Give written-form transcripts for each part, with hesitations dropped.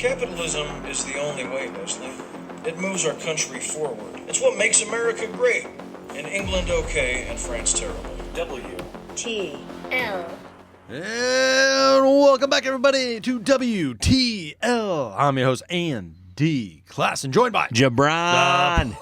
Capitalism is the only way, Leslie. It moves our country forward. It's what makes America great. And England okay and France terrible. WTL. And welcome back, everybody, to WTL. I'm your host, Andy Class, and joined by Jabron.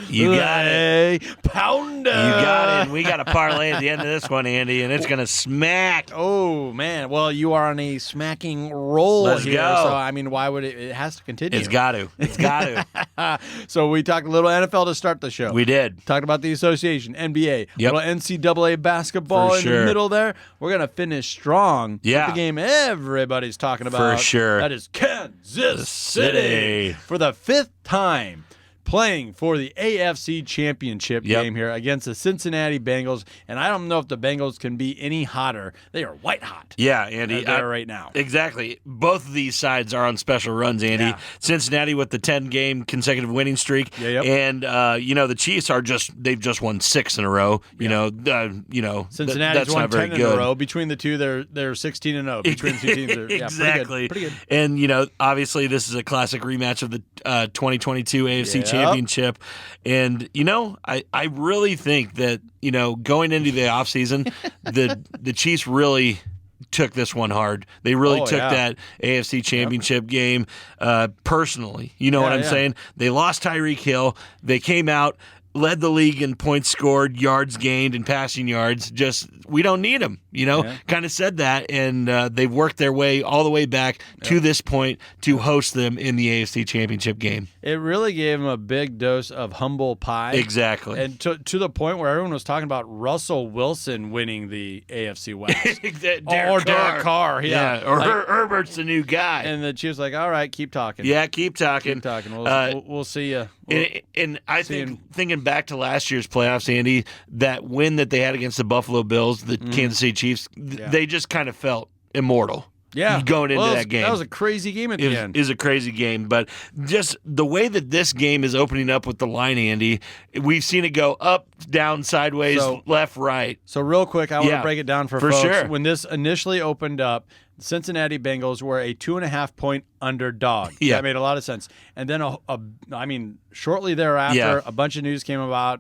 You got it. Pounder. You got it. And we got a parlay at the end of this one, Andy, and it's going to smack. Oh, man. Well, you are on a smacking roll Let's here. go. So, I mean, why would it has to continue. It's got to. It's got to. So we talked a little NFL to start the show. We did. Talked about the association, NBA, Yep. little NCAA basketball For in sure. the middle there. We're going to finish strong Yeah. with the game everybody's talking about. For sure. That is Kansas City. for the fifth time playing for the AFC Championship Yep. game here against the Cincinnati Bengals. And I don't know if the Bengals can be any hotter. They are white hot. Yeah, Andy. There right now. Exactly. Both of these sides are on special runs, Andy. Yeah. Cincinnati with the 10-game consecutive winning streak. Yeah, yep. And, the Chiefs they've just won 6 in a row. Cincinnati's that's won not very 10 good. in a row. Between the two, they're 16-0. Between the two teams, Exactly. Pretty good. And, obviously this is a classic rematch of the 2022 AFC Championship. And, I really think that, going into the offseason, the Chiefs really took this one hard. They really took that AFC Championship game personally. You know what I'm saying? They lost Tyreek Hill. They came out, led the league in points scored, yards gained, and passing yards. Just, we don't need them, kind of said that. And they've worked their way all the way back to this point to host them in the AFC Championship game. It really gave them a big dose of humble pie. Exactly. And to the point where everyone was talking about Russell Wilson winning the AFC West. Derek Carr. Yeah. Or Herbert's the new guy. And the Chiefs like, all right, keep talking. Yeah, keep talking. Keep talking. We'll see you. And I think, thinking back to last year's playoffs, Andy, that win that they had against the Buffalo Bills, the Kansas City Chiefs, they just kind of felt immortal. Yeah. Going into that game. That was a crazy game at the end. It was a crazy game. But just the way that this game is opening up with the line, Andy, we've seen it go up, down, sideways, left, right. So real quick, I want to break it down for folks. Sure. When this initially opened up, the Cincinnati Bengals were a 2.5-point underdog. Yeah. That made a lot of sense. And then, shortly thereafter, a bunch of news came about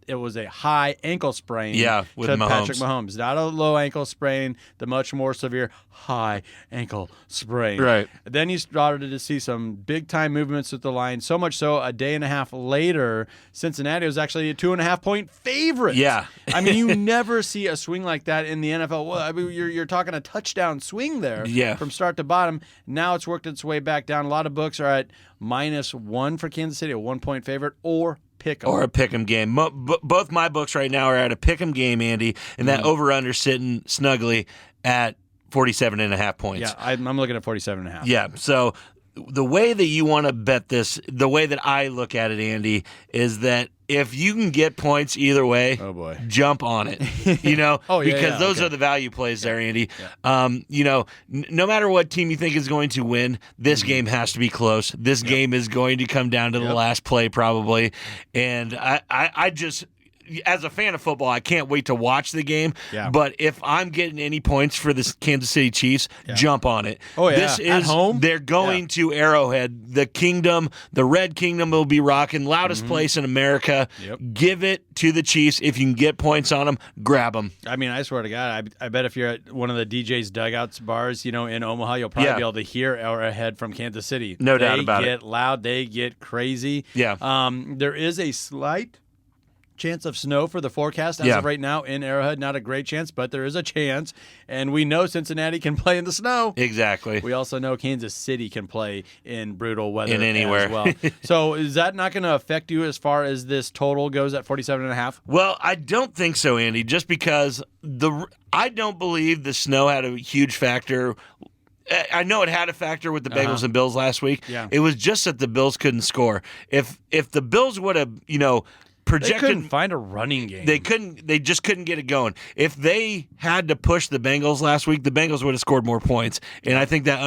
it was a high ankle sprain with to Mahomes. Patrick Mahomes. Not a low ankle sprain, the much more severe high ankle sprain. Right. Then you started to see some big-time movements with the line, so much so a day and a half later, Cincinnati was actually a 2.5-point favorite. Yeah. I mean, you never see a swing like that in the NFL. Well, I mean, you're talking a touchdown swing there from start to bottom. Now it's worked its way back down. A lot of books are at -1 for Kansas City, a 1-point favorite, or pick 'em. Or a pick'em game. Both my books right now are at a pick'em game, Andy, and that over-under sitting snugly at 47.5 points. Yeah, I'm looking at 47.5. Yeah, so the way that you want to bet this, the way that I look at it, Andy, is that if you can get points either way, jump on it. Because those are the value plays there, Andy. Yeah. No matter what team you think is going to win, this game has to be close. This game is going to come down to the last play probably. And I just, as a fan of football, I can't wait to watch the game. Yeah. But if I'm getting any points for the Kansas City Chiefs, jump on it. Oh, yeah. This is, at home? They're going to Arrowhead. The Kingdom, the Red Kingdom will be rocking. Loudest place in America. Yep. Give it to the Chiefs. If you can get points on them, grab them. I mean, I swear to God, I bet if you're at one of the DJ's dugouts bars, in Omaha, you'll probably be able to hear Arrowhead from Kansas City. No doubt about it. They get loud. They get crazy. Yeah. There is a slight chance of snow for the forecast as of right now in Arrowhead. Not a great chance, but there is a chance. And we know Cincinnati can play in the snow. Exactly. We also know Kansas City can play in brutal weather in anywhere as well. So is that not going to affect you as far as this total goes at 47.5? Well, I don't think so, Andy, just because I don't believe the snow had a huge factor. I know it had a factor with the Bengals and Bills last week. Yeah. It was just that the Bills couldn't score. If the Bills would have, projected. They couldn't find a running game. They just couldn't get it going. If they had to push the Bengals last week, the Bengals would have scored more points, and I think that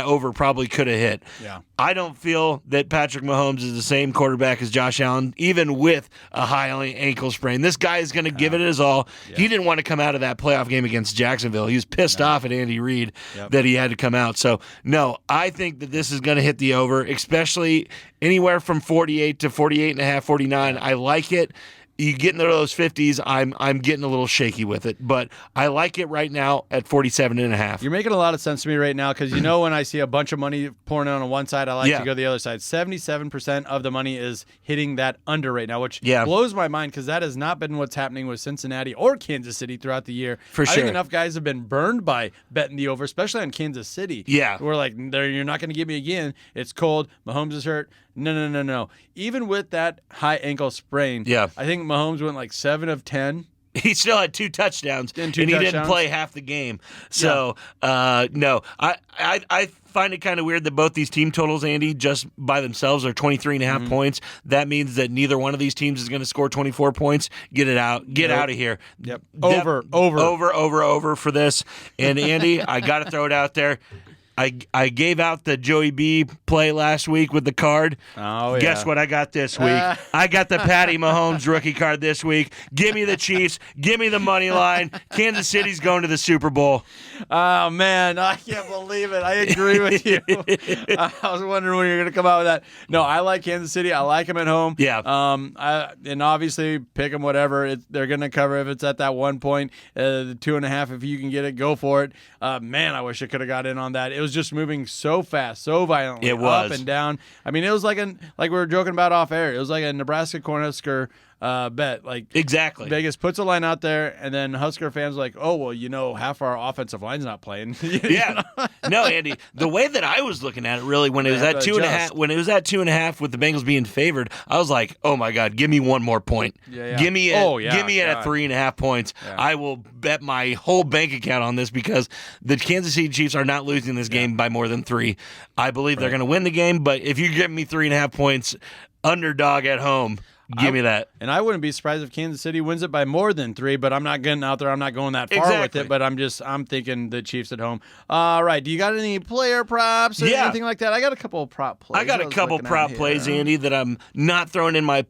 over probably could have hit. Yeah. I don't feel that Patrick Mahomes is the same quarterback as Josh Allen, even with a high ankle sprain. This guy is going to give it his all. Yeah. He didn't want to come out of that playoff game against Jacksonville. He was pissed off at Andy Reid that he had to come out. So, no, I think that this is going to hit the over, especially anywhere from 48 to 48.5, 49. I like it. You get into those 50s, I'm getting a little shaky with it, but I like it right now at 47.5. You're making a lot of sense to me right now because when I see a bunch of money pouring on one side, I like to go to the other side. 77% of the money is hitting that under right now, which blows my mind because that has not been what's happening with Cincinnati or Kansas City throughout the year. For sure. I think enough guys have been burned by betting the over, especially on Kansas City. Yeah. We're like, you're not going to give me again. It's cold. Mahomes is hurt. No. Even with that high ankle sprain, I think Mahomes went like 7 of 10. He still had 2 touchdowns, and he didn't play half the game. So, no. I find it kind of weird that both these team totals, Andy, just by themselves are 23.5 points. That means that neither one of these teams is going to score 24 points. Get it out. Get out of here. Yep. Over for this. And, Andy, I got to throw it out there. I gave out the Joey B play last week with the card. Oh, yeah. Guess what I got this week? I got the Patty Mahomes rookie card this week. Give me the Chiefs. Give me the money line. Kansas City's going to the Super Bowl. Oh, man. I can't believe it. I agree with you. I was wondering when you were going to come out with that. No, I like Kansas City. I like them at home. Yeah. And obviously, pick them whatever. They're going to cover if it's at that 1 point. The 2.5, if you can get it, go for it. Man, I wish I could have got in on that. It was just moving so fast, so violently, up and down. I mean, it was like we were joking about off air. It was like a Nebraska Cornhusker bet. Like exactly, Vegas puts a line out there, and then Husker fans are like, oh well, half our offensive line's not playing. No, Andy. The way that I was looking at it, really, when it was at 2.5, when it was at 2.5 with the Bengals being favored, I was like, oh my God, give me one more point. Give me it. Give me it at 3.5 points. Yeah. I will bet my whole bank account on this because the Kansas City Chiefs are not losing this game by more than 3. I believe they're going to win the game, but if you give me 3.5 points, underdog at home. Give me that. And I wouldn't be surprised if Kansas City wins it by more than 3, but I'm not getting out there. I'm not going that far with it, but I'm thinking the Chiefs at home. All right. Do you got any player props or anything like that? I got a couple of prop plays. I got a couple prop plays, Andy, that I'm not throwing in my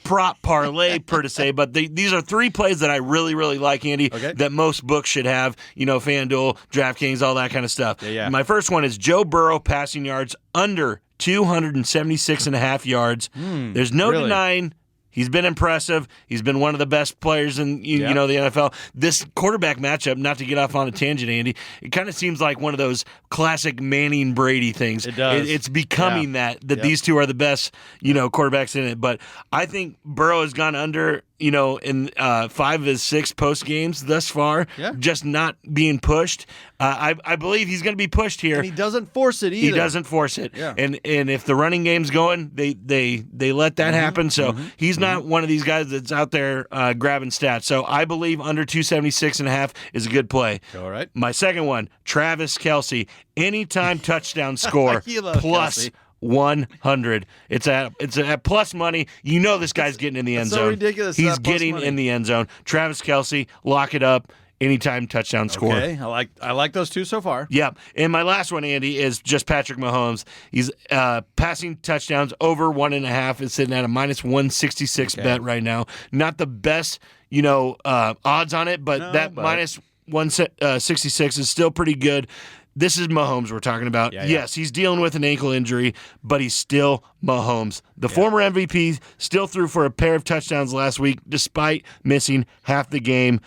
prop parlay per se, but these are 3 plays that I really, really like, Andy, that most books should have, FanDuel, DraftKings, all that kind of stuff. My first one is Joe Burrow passing yards under 276.5 yards. There's no denying he's been impressive. He's been one of the best players in the NFL. This quarterback matchup, not to get off on a tangent, Andy, it kind of seems like one of those classic Manning-Brady things. It does. It's becoming that these two are the best, quarterbacks in it. But I think Burrow has gone under, in 5 of his 6 post games thus far, just not being pushed. I believe he's going to be pushed here. And he doesn't force it either. He doesn't force it. Yeah. And if the running game's going, they let that happen. So he's not one of these guys that's out there grabbing stats. So I believe under 276.5 is a good play. All right. My second one, Travis Kelce, anytime touchdown score plus Kelce. 100. It's at plus money. This guy's getting in the end zone. So ridiculous. He's getting in the end zone. Travis Kelce, lock it up. Anytime touchdown score. Okay, I like those 2 so far. Yeah, and my last one, Andy, is just Patrick Mahomes. He's passing touchdowns over 1.5. Is sitting at a minus 166 bet right now. Not the best, odds on it, but minus 166 is still pretty good. This is Mahomes we're talking about. Yes, he's dealing with an ankle injury, but he's still Mahomes. The former MVP still threw for a pair of touchdowns last week, despite missing half the game.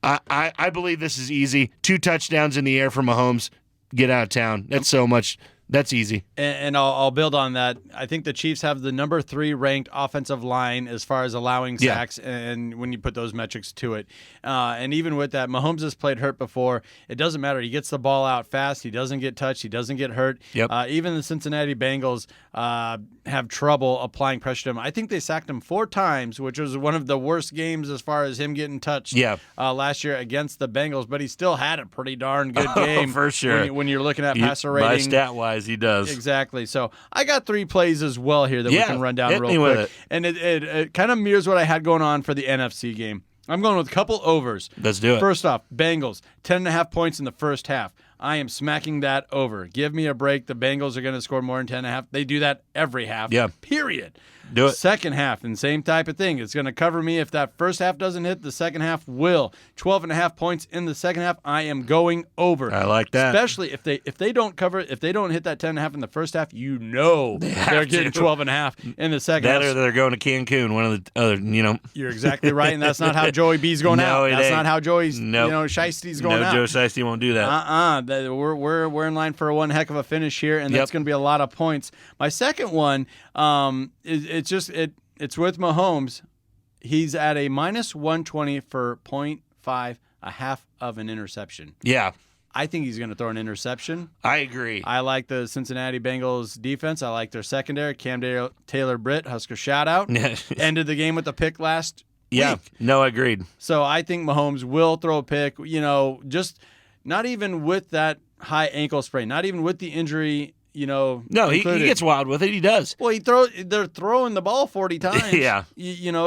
I believe this is easy. 2 touchdowns in the air for Mahomes. Get out of town. That's so much. That's easy. And I'll build on that. I think the Chiefs have the number 3 ranked offensive line as far as allowing sacks, and when you put those metrics to it. And even with that, Mahomes has played hurt before. It doesn't matter. He gets the ball out fast. He doesn't get touched. He doesn't get hurt. Even the Cincinnati Bengals have trouble applying pressure to him. I think they sacked him 4 times, which was one of the worst games as far as him getting touched last year against the Bengals, but he still had a pretty darn good game. For sure. When you're looking at passer rating. By stat-wise. does. He does. Exactly. So I got 3 plays as well here that we can run down hit real me quick. with it. And it kind of mirrors what I had going on for the NFC game. I'm going with a couple overs. Let's do it. First off, Bengals, 10.5 points in the first half. I am smacking that over. Give me a break. The Bengals are going to score more than 10.5. They do that every half. Yeah. Period. Do it. Second half, and same type of thing. It's going to cover me. If that first half doesn't hit, the second half will. 12.5 points in the second half. I am going over. I like that. Especially if they don't cover, if they don't hit that 10.5 in the first half, they're getting 12.5 in the second half. Or they're going to Cancun. One of the other, You're exactly right, and that's not how Joey B's going out. That's ain't. not how Joey's, Shiesty's going out. No, Joe Shiesty won't do that. We're in line for one heck of a finish here, and that's going to be a lot of points. My second one, it's with Mahomes. He's at a minus 120 for 0.5, a half of an interception. Yeah. I think he's going to throw an interception. I agree. I like the Cincinnati Bengals defense. I like their secondary. Cam Taylor-Britt, Husker shout out. Ended the game with a pick last week. No, agreed. So I think Mahomes will throw a pick, just not even with that high ankle sprain, not even with the injury, No, he gets wild with it. He does. Well, they're throwing the ball 40 times. Yeah.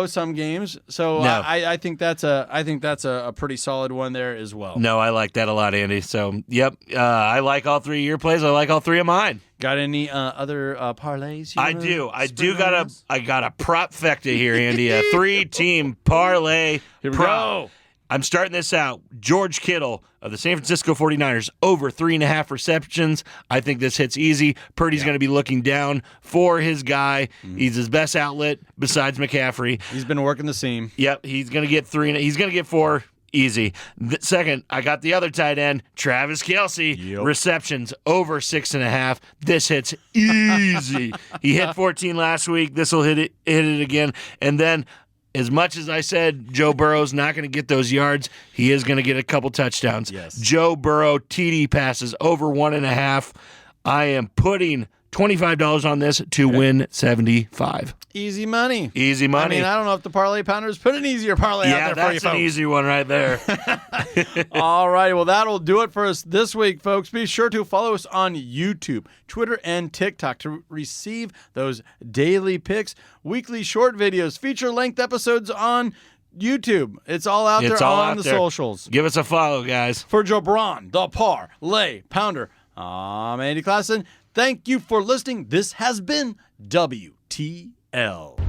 Some games. So No. I think that's a pretty solid one there as well. No, I like that a lot, Andy. So, yep, I like all 3 of your plays. I like all 3 of mine. Got any other parlays? I do. I got a propfecta here, Andy. A 3-team parlay. Here we go. I'm starting this out. George Kittle of the San Francisco 49ers, over 3.5 receptions. I think this hits easy. Purdy's going to be looking down for his guy. Mm-hmm. He's his best outlet besides McCaffrey. He's been working the seam. Yep, he's going to get 3. He's going to get 4. Easy. Second, I got the other tight end, Travis Kelce. Receptions over 6.5. This hits easy. He hit 14 last week. This will hit it again. And then, as much as I said Joe Burrow's not going to get those yards, he is going to get a couple touchdowns. Yes. Joe Burrow TD passes over 1.5. I am putting $25 on this to win 75. Easy money. Easy money. I mean, I don't know if the Parlay Pounders put an easier parlay out there for you, folks. Yeah, that's an easy one right there. All right, well, that'll do it for us this week, folks. Be sure to follow us on YouTube, Twitter, and TikTok to receive those daily picks, weekly short videos, feature-length episodes on YouTube. It's all out there on the socials. Give us a follow, guys. For Jabron, the Parlay Pounder, I'm Andy Klassen. Thank you for listening. This has been WTL.